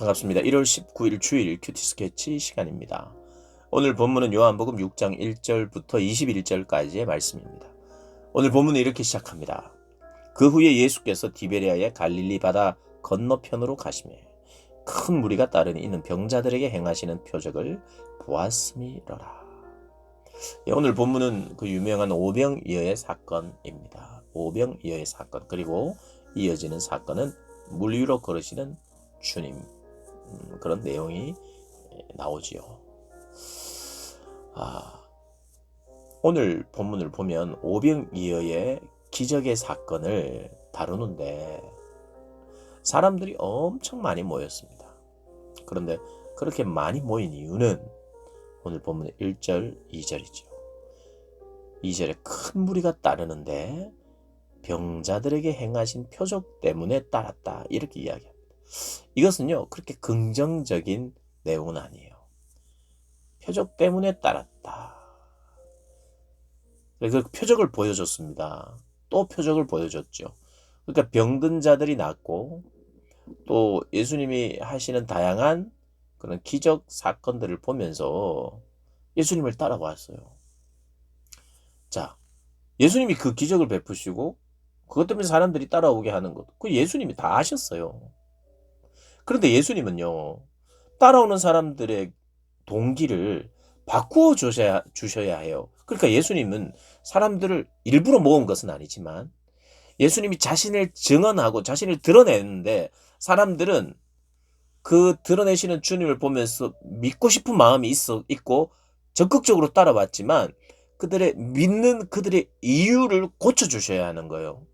반갑습니다. 1월 19일 주일 큐티 스케치 시간입니다. 오늘 본문은 요한복음 6장 1절부터 21절까지의 말씀입니다. 오늘 본문은 이렇게 시작합니다. 그 후에 예수께서 디베레아의 갈릴리 바다 건너편으로 가시매 큰 무리가 따르니 이는 병자들에게 행하시는 표적을 보았음이로라. 오늘 본문은 그 유명한 오병이어의 사건입니다. 오병이어의 사건, 그리고 이어지는 사건은 물 위로 걸으시는 주님, 그런 내용이 나오지요. 오늘 본문을 보면 오병이어의 기적의 사건을 다루는데 사람들이 엄청 많이 모였습니다. 그런데 그렇게 많이 모인 이유는 오늘 본문의 1절, 2절이죠. 2절에 큰 무리가 따르는데 병자들에게 행하신 표적 때문에 따랐다, 이렇게 이야기합니다. 이것은요, 그렇게 긍정적인 내용은 아니에요. 표적 때문에 따랐다. 그 표적을 보여줬습니다. 또 표적을 보여줬죠. 그러니까 병든 자들이 낫고 또 예수님이 하시는 다양한 그런 기적 사건들을 보면서 예수님을 따라왔어요. 자, 예수님이 그 기적을 베푸시고 그것 때문에 사람들이 따라오게 하는 것, 그 예수님이 다 하셨어요. 그런데 예수님은요, 따라오는 사람들의 동기를 바꾸어 주셔야 해요. 그러니까 예수님은 사람들을 일부러 모은 것은 아니지만 예수님이 자신을 증언하고 자신을 드러내는데 사람들은 그 드러내시는 주님을 보면서 믿고 싶은 마음이 있고 적극적으로 따라왔지만 그들의 믿는 그들의 이유를 고쳐주셔야 하는 거예요.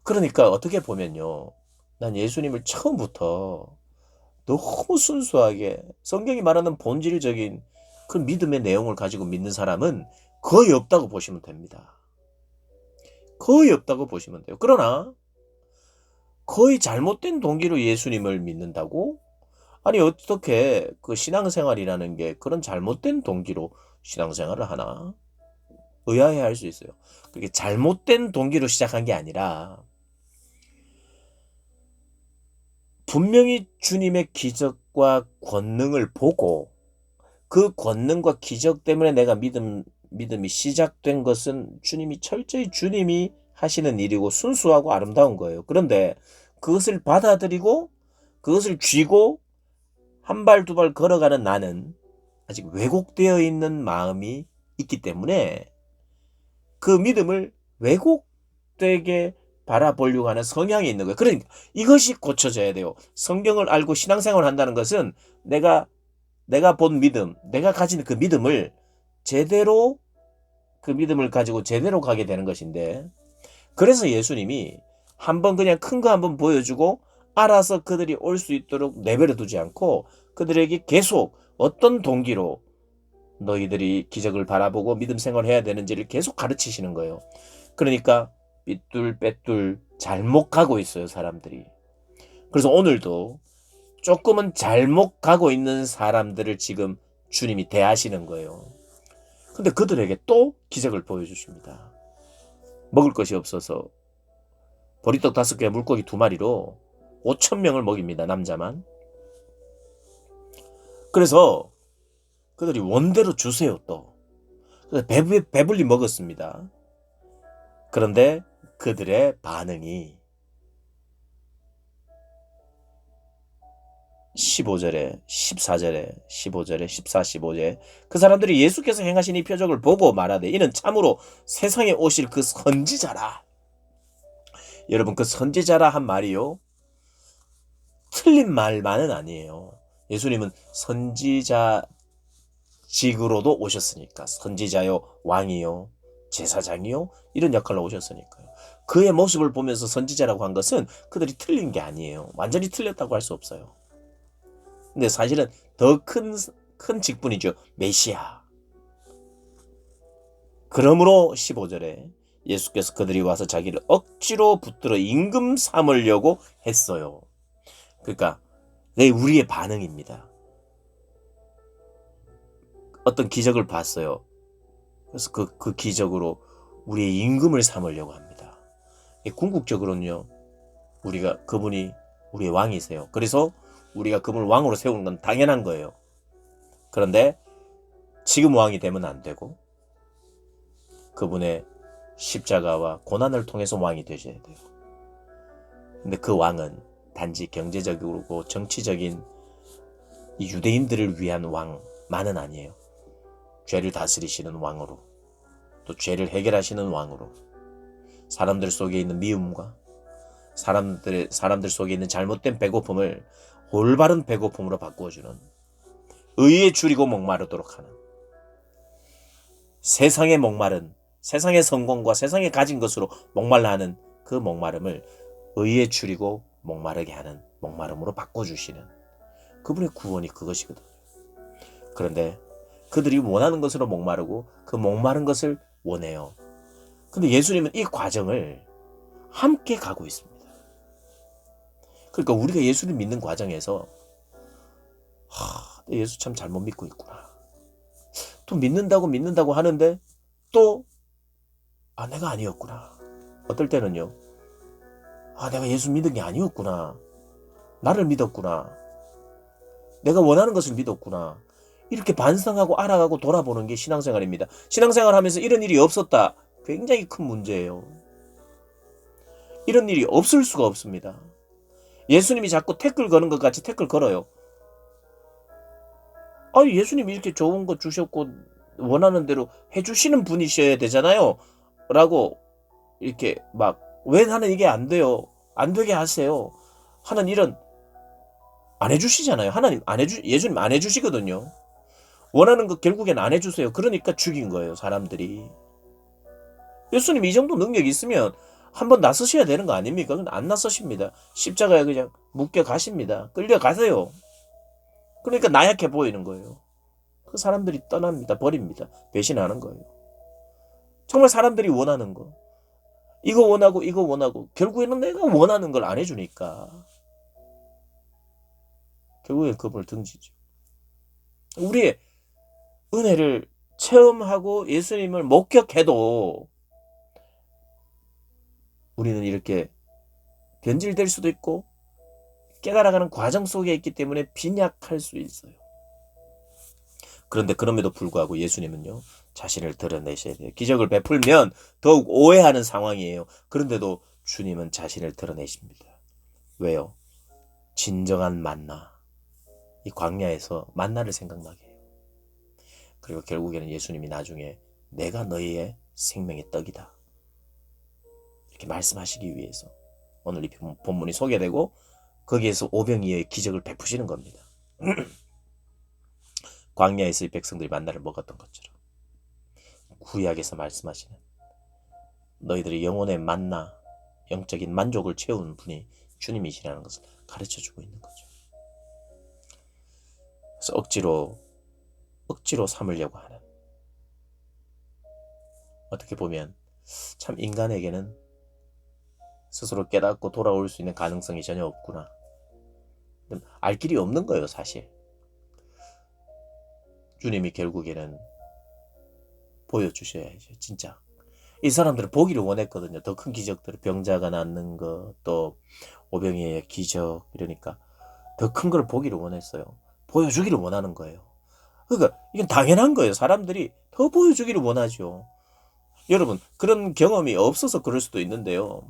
그러니까 어떻게 보면요, 난 예수님을 처음부터 너무 순수하게 성경이 말하는 본질적인 그 믿음의 내용을 가지고 믿는 사람은 거의 없다고 보시면 됩니다. 거의 없다고 보시면 돼요. 그러나 거의 잘못된 동기로 예수님을 믿는다고? 아니, 어떻게 그 신앙생활이라는 게 그런 잘못된 동기로 신앙생활을 하나? 의아해할 수 있어요. 그게 잘못된 동기로 시작한 게 아니라 분명히 주님의 기적과 권능을 보고 그 권능과 기적 때문에 내가 믿음이 시작된 것은 철저히 주님이 하시는 일이고 순수하고 아름다운 거예요. 그런데 그것을 받아들이고 그것을 쥐고 한 발 두 발 걸어가는 나는 아직 왜곡되어 있는 마음이 있기 때문에 그 믿음을 왜곡되게 바라보려고 하는 성향이 있는 거예요. 그러니까 이것이 고쳐져야 돼요. 성경을 알고 신앙생활을 한다는 것은 내가 본 믿음, 내가 가진 그 믿음을 제대로, 그 믿음을 가지고 제대로 가게 되는 것인데, 그래서 예수님이 한번 그냥 큰 거 한번 보여주고 알아서 그들이 올 수 있도록 내버려 두지 않고 그들에게 계속 어떤 동기로 너희들이 기적을 바라보고 믿음 생활을 해야 되는지를 계속 가르치시는 거예요. 그러니까 삐뚤빼뚤 잘못 가고 있어요, 사람들이. 그래서 오늘도 조금은 잘못 가고 있는 사람들을 지금 주님이 대하시는 거예요. 근데 그들에게 또 기적을 보여주십니다. 먹을 것이 없어서 보리떡 5개, 물고기 2마리로 5,000명을 먹입니다, 남자만. 그래서 그들이 원대로 주세요, 또. 그래서 배불리 먹었습니다. 그런데 그들의 반응이 15절에, 14절에, 15절에, 14, 15절에 그 사람들이 예수께서 행하신 이 표적을 보고 말하되 이는 참으로 세상에 오실 그 선지자라. 여러분, 그 선지자라 한 말이요, 틀린 말만은 아니에요. 예수님은 선지자직으로도 오셨으니까, 선지자요, 왕이요, 제사장이요, 이런 역할로 오셨으니까요. 그의 모습을 보면서 선지자라고 한 것은 그들이 틀린 게 아니에요. 완전히 틀렸다고 할 수 없어요. 근데 사실은 더 큰 직분이죠. 메시아. 그러므로 15절에 예수께서 그들이 와서 자기를 억지로 붙들어 임금 삼으려고 했어요. 그러니까 우리의 반응입니다. 어떤 기적을 봤어요. 그래서 그 기적으로 우리의 임금을 삼으려고 합니다. 궁극적으로는요, 그분이 우리의 왕이세요. 그래서 우리가 그분을 왕으로 세우는 건 당연한 거예요. 그런데 지금 왕이 되면 안 되고 그분의 십자가와 고난을 통해서 왕이 되셔야 돼요. 근데 그 왕은 단지 경제적이고 정치적인 이 유대인들을 위한 왕만은 아니에요. 죄를 다스리시는 왕으로, 또 죄를 해결하시는 왕으로, 사람들 속에 있는 미움과 사람들 속에 있는 잘못된 배고픔을 올바른 배고픔으로 바꾸어주는, 의에 줄이고 목마르도록 하는, 세상의 목마른, 세상의 성공과 세상에 가진 것으로 목말라 하는 그 목마름을 의에 줄이고 목마르게 하는 목마름으로 바꿔주시는 그분의 구원이 그것이거든요. 그런데 그들이 원하는 것으로 목마르고 그 목마른 것을 원해요. 근데 예수님은 이 과정을 함께 가고 있습니다. 그러니까 우리가 예수를 믿는 과정에서 예수 참 잘못 믿고 있구나. 또 믿는다고 하는데 또 내가 아니었구나. 어떨 때는요. 내가 예수 믿은 게 아니었구나. 나를 믿었구나. 내가 원하는 것을 믿었구나. 이렇게 반성하고 알아가고 돌아보는 게 신앙생활입니다. 신앙생활 하면서 이런 일이 없었다. 굉장히 큰 문제예요. 이런 일이 없을 수가 없습니다. 예수님이 자꾸 태클 거는 것 같이 태클 걸어요. 예수님이 이렇게 좋은 거 주셨고 원하는 대로 해주시는 분이셔야 되잖아요. 라고 이렇게 막 왜 나는 이게 안 돼요. 안 되게 하세요. 하는 일은 안 해주시잖아요. 예수님 안 해주시거든요. 원하는 거 결국엔 안 해주세요. 그러니까 죽인 거예요. 사람들이. 예수님 이 정도 능력이 있으면 한번 나서셔야 되는 거 아닙니까? 근데 안 나서십니다. 십자가에 그냥 묶여 가십니다. 끌려가세요. 그러니까 나약해 보이는 거예요. 그 사람들이 떠납니다. 버립니다. 배신하는 거예요. 정말 사람들이 원하는 거. 이거 원하고 결국에는 내가 원하는 걸 안 해주니까 결국엔 그분을 등지죠. 우리의 은혜를 체험하고 예수님을 목격해도 우리는 이렇게 변질될 수도 있고 깨달아가는 과정 속에 있기 때문에 빈약할 수 있어요. 그런데 그럼에도 불구하고 예수님은요. 자신을 드러내셔야 돼요. 기적을 베풀면 더욱 오해하는 상황이에요. 그런데도 주님은 자신을 드러내십니다. 왜요? 진정한 만나. 이 광야에서 만나를 생각나게 해요. 그리고 결국에는 예수님이 나중에 내가 너희의 생명의 떡이다. 이렇게 말씀하시기 위해서 오늘 이 본문이 소개되고 거기에서 오병이어의 기적을 베푸시는 겁니다. 광야에서 이 백성들이 만나를 먹었던 것처럼 구약에서 말씀하시는 너희들의 영혼의 만나, 영적인 만족을 채우는 분이 주님이시라는 것을 가르쳐주고 있는 거죠. 그래서 억지로 삼으려고 하는, 어떻게 보면 참 인간에게는 스스로 깨닫고 돌아올 수 있는 가능성이 전혀 없구나. 알 길이 없는 거예요, 사실. 주님이 결국에는 보여주셔야죠, 진짜. 이 사람들은 보기를 원했거든요. 더 큰 기적들, 병자가 낫는 것, 또 오병이의 기적, 이러니까 더 큰 걸 보기를 원했어요. 보여주기를 원하는 거예요. 그러니까 이건 당연한 거예요. 사람들이 더 보여주기를 원하죠. 여러분, 그런 경험이 없어서 그럴 수도 있는데요.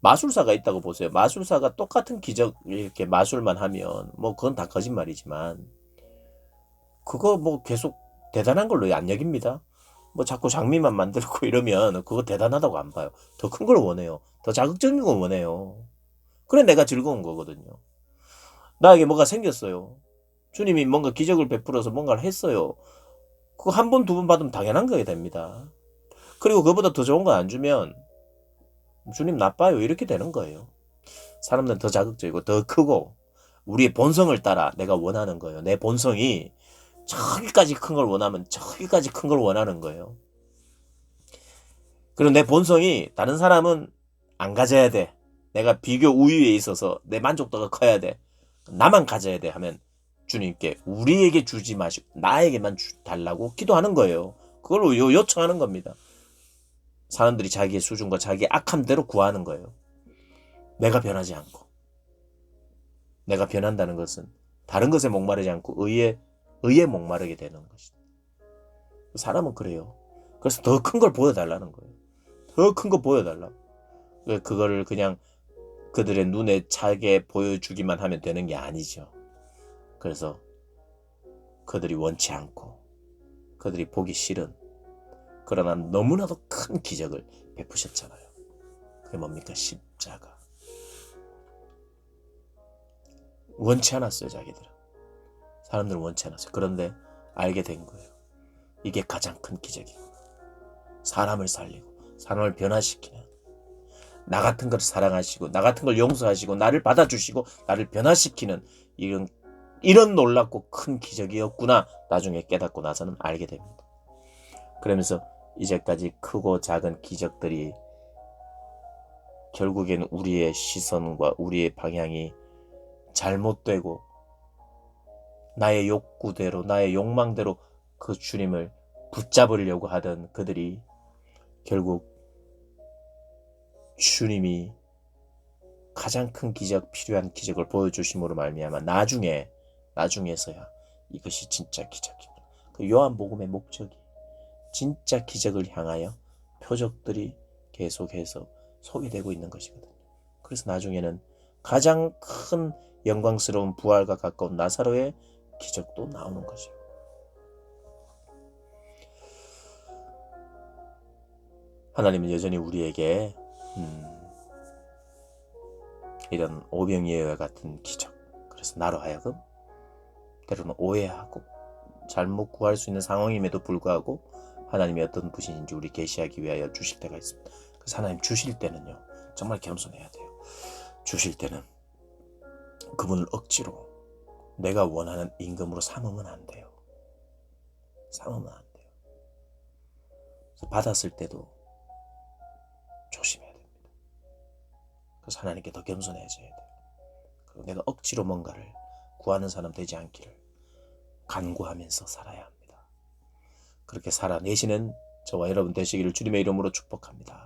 마술사가 있다고 보세요. 마술사가 똑같은 기적 이렇게 마술만 하면 뭐 그건 다 거짓말이지만 그거 뭐 계속 대단한 걸로 안 여깁니다. 뭐 자꾸 장미만 만들고 이러면 그거 대단하다고 안 봐요. 더 큰 걸 원해요. 더 자극적인 걸 원해요. 그래 내가 즐거운 거거든요. 나에게 뭐가 생겼어요. 주님이 뭔가 기적을 베풀어서 뭔가를 했어요. 그거 한 번, 두 번 받으면 당연한 거게 됩니다. 그리고 그보다 더 좋은 거 안 주면 주님 나빠요. 이렇게 되는 거예요. 사람들은 더 자극적이고 더 크고 우리의 본성을 따라 내가 원하는 거예요. 내 본성이 저기까지 큰 걸 원하면 저기까지 큰 걸 원하는 거예요. 그리고 내 본성이 다른 사람은 안 가져야 돼. 내가 비교 우위에 있어서 내 만족도가 커야 돼. 나만 가져야 돼 하면 주님께 우리에게 주지 마시고 나에게만 달라고 기도하는 거예요. 그걸로 요청하는 겁니다. 사람들이 자기의 수준과 자기의 악함대로 구하는 거예요. 내가 변하지 않고. 내가 변한다는 것은 다른 것에 목마르지 않고 의에 목마르게 되는 것이다. 사람은 그래요. 그래서 더 큰 걸 보여달라는 거예요. 더 큰 거 보여달라고. 그거를 그냥 그들의 눈에 차게 보여주기만 하면 되는 게 아니죠. 그래서 그들이 원치 않고 그들이 보기 싫은 그러나 너무나도 큰 기적을 베푸셨잖아요. 그게 뭡니까? 십자가. 원치 않았어요, 자기들은. 사람들은 원치 않았어요. 그런데 알게 된 거예요. 이게 가장 큰 기적이구나. 사람을 살리고 사람을 변화시키는, 나 같은 걸 사랑하시고 나 같은 걸 용서하시고 나를 받아주시고 나를 변화시키는 이런 놀랍고 큰 기적이었구나. 나중에 깨닫고 나서는 알게 됩니다. 그러면서 이제까지 크고 작은 기적들이 결국에는 우리의 시선과 우리의 방향이 잘못되고 나의 욕구대로 나의 욕망대로 그 주님을 붙잡으려고 하던 그들이 결국 주님이 가장 큰 기적, 필요한 기적을 보여주심으로 말미암아 나중에서야 이것이 진짜 기적이구나. 그 요한복음의 목적이 진짜 기적을 향하여 표적들이 계속해서 소개되고 있는 것이거든요. 그래서 나중에는 가장 큰 영광스러운 부활과 가까운 나사로의 기적도 나오는 거죠. 하나님은 여전히 우리에게 이런 오병이어와 같은 기적, 그래서 나로 하여금 때로는 오해하고 잘못 구할 수 있는 상황임에도 불구하고 하나님이 어떤 분이신지 우리 계시하기 위하여 주실 때가 있습니다. 그래서 하나님 주실 때는요, 정말 겸손해야 돼요. 주실 때는 그분을 억지로 내가 원하는 임금으로 삼으면 안 돼요. 삼으면 안 돼요. 그래서 받았을 때도 조심해야 됩니다. 그래서 하나님께 더 겸손해져야 돼요. 그리고 내가 억지로 뭔가를 구하는 사람 되지 않기를 간구하면서 살아야 합니다. 그렇게 살아내시는 저와 여러분 되시기를 주님의 이름으로 축복합니다.